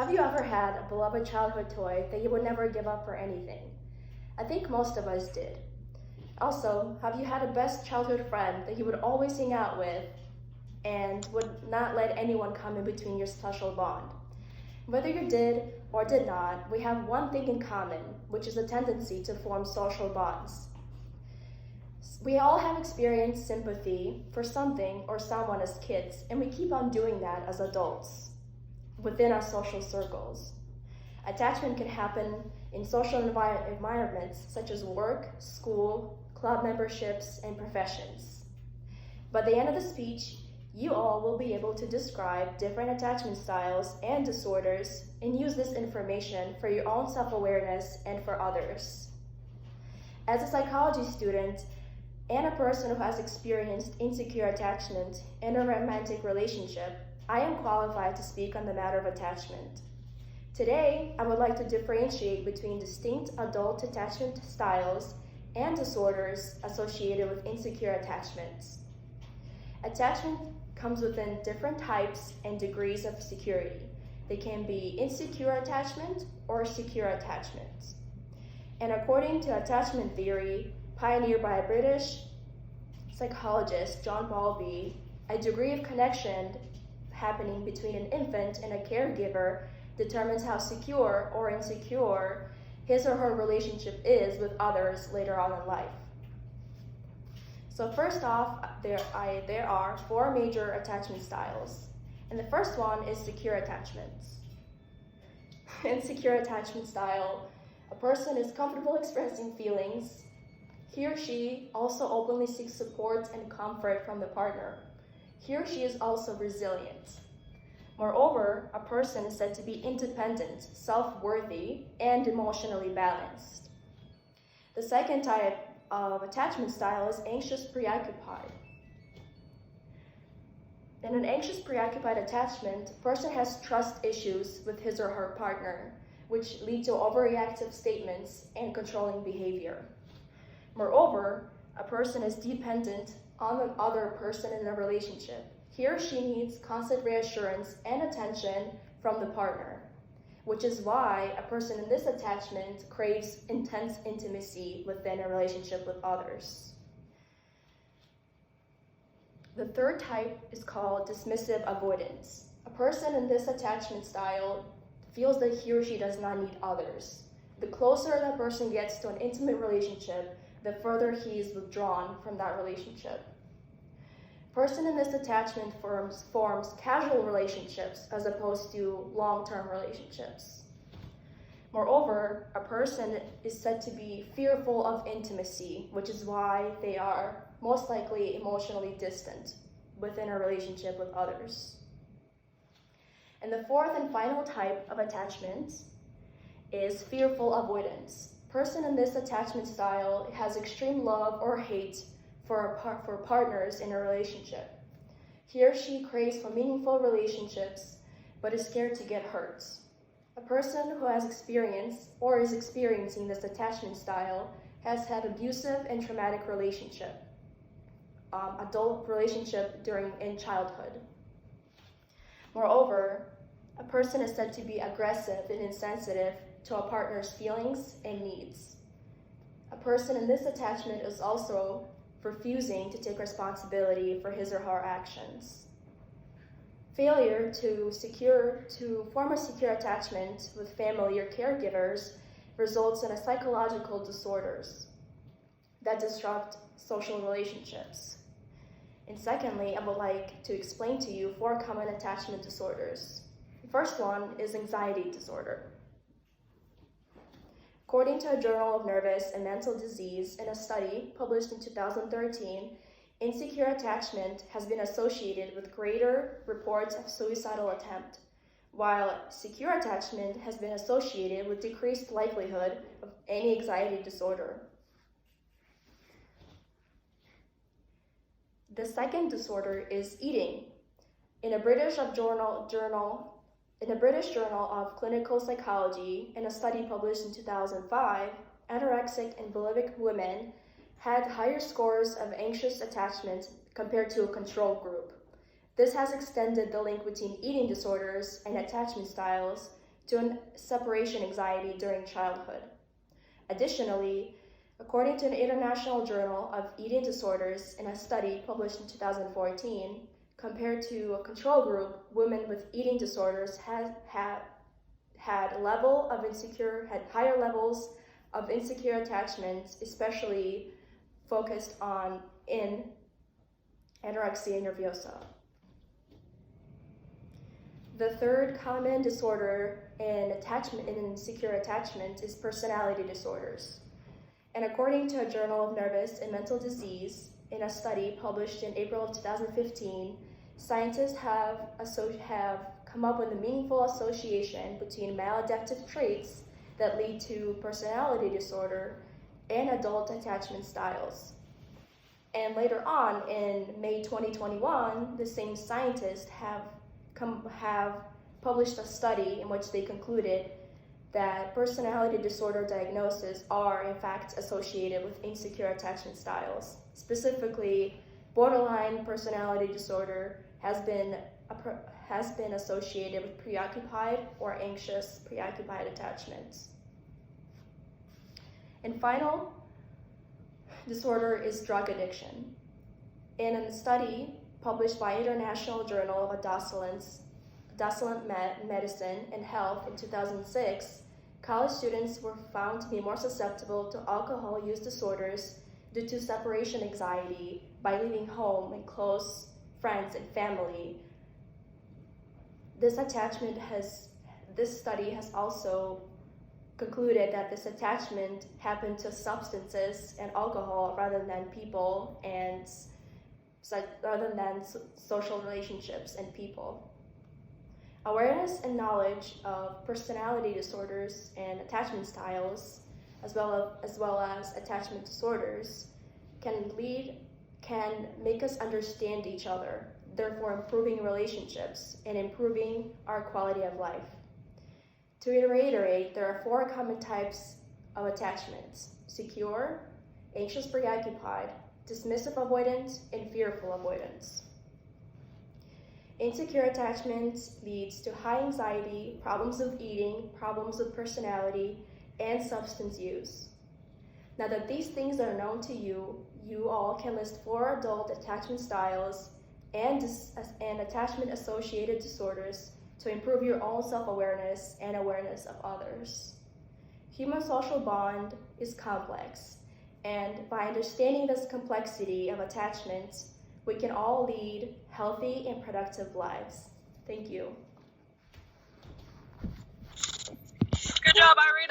Have you ever had a beloved childhood toy that you would never give up for anything? I think most of us did. Also, have you had a best childhood friend that you would always hang out with and would not let anyone come in between your special bond? Whether you did or did not, we have one thing in common, which is a tendency to form social bonds. We all have experienced sympathy for something or someone as kids, and we keep on doing that as adults within our social circles. Attachment can happen in social environments such as work, school, club memberships, and professions. By the end of the speech, you all will be able to describe different attachment styles and disorders and use this information for your own self-awareness and for others. As a psychology student and a person who has experienced insecure attachment in a romantic relationship, I am qualified to speak on the matter of attachment. Today, I would like to differentiate between distinct adult attachment styles and disorders associated with insecure attachments. Attachment comes within different types and degrees of security. They can be insecure attachment or secure attachment. And according to attachment theory, pioneered by British psychologist John Bowlby, a degree of connection happening between an infant and a caregiver determines how secure or insecure his or her relationship is with others later on in life. So first off, there are 4 major attachment styles. And the first one is secure attachments. In secure attachment style, a person is comfortable expressing feelings. He or she also openly seeks support and comfort from the partner. He or she is also resilient. Moreover, a person is said to be independent, self-worthy, and emotionally balanced. The second type of attachment style is anxious preoccupied. In an anxious preoccupied attachment, a person has trust issues with his or her partner, which lead to overreactive statements and controlling behavior. Moreover, a person is dependent on the other person in a relationship. He or she needs constant reassurance and attention from the partner, which is why a person in this attachment craves intense intimacy within a relationship with others. The third type is called dismissive avoidance. A person in this attachment style feels that he or she does not need others. The closer that person gets to an intimate relationship, the further he is withdrawn from that relationship. A person in this attachment forms casual relationships as opposed to long-term relationships. Moreover, a person is said to be fearful of intimacy, which is why they are most likely emotionally distant within a relationship with others. And the fourth and final type of attachment is fearful avoidance. A person in this attachment style has extreme love or hate for partners in a relationship. He or she craves for meaningful relationships, but is scared to get hurt. A person who has experienced or is experiencing this attachment style has had abusive and traumatic adult relationship in childhood. Moreover, a person is said to be aggressive and insensitive to a partner's feelings and needs. A person in this attachment is also refusing to take responsibility for his or her actions. Failure to form a secure attachment with family or caregivers results in psychological disorders that disrupt social relationships. And secondly, I would like to explain to you 4 common attachment disorders. The first one is anxiety disorder. According to a Journal of Nervous and Mental Disease, in a study published in 2013, insecure attachment has been associated with greater reports of suicidal attempt, while secure attachment has been associated with decreased likelihood of any anxiety disorder. The second disorder is eating. In a British Journal of Clinical Psychology, in a study published in 2005, anorexic and bulimic women had higher scores of anxious attachment compared to a control group. This has extended the link between eating disorders and attachment styles to separation anxiety during childhood. Additionally, according to an International Journal of Eating Disorders in a study published in 2014, compared to a control group, women with eating disorders had higher levels of insecure attachments, especially focused on anorexia nerviosa. The third common disorder in insecure attachment is personality disorders. And according to a Journal of Nervous and Mental Disease, in a study published in April of 2015, scientists have come up with a meaningful association between maladaptive traits that lead to personality disorder and adult attachment styles. And later on, in May 2021, the same scientists have published a study in which they concluded that personality disorder diagnoses are in fact associated with insecure attachment styles. Specifically, borderline personality disorder has been associated with preoccupied or anxious preoccupied attachments. And final disorder is drug addiction. In a study published by International Journal of Adolescent Medicine and Health in 2006, college students were found to be more susceptible to alcohol use disorders due to separation anxiety by leaving home and close friends and family. This study has also concluded that this attachment happened to substances and alcohol rather than people and rather than social relationships and people. Awareness and knowledge of personality disorders and attachment styles, as well as attachment disorders, can make us understand each other, therefore improving relationships and improving our quality of life. To reiterate, there are 4 common types of attachments: secure, anxious preoccupied, dismissive avoidant, and fearful avoidance. Insecure attachment leads to high anxiety, problems with eating, problems with personality, and substance use. Now that these things are known to you, you all can list 4 adult attachment styles and attachment-associated disorders to improve your own self-awareness and awareness of others. Human social bond is complex, and by understanding this complexity of attachments, we can all lead healthy and productive lives. Thank you. Good job, Irene.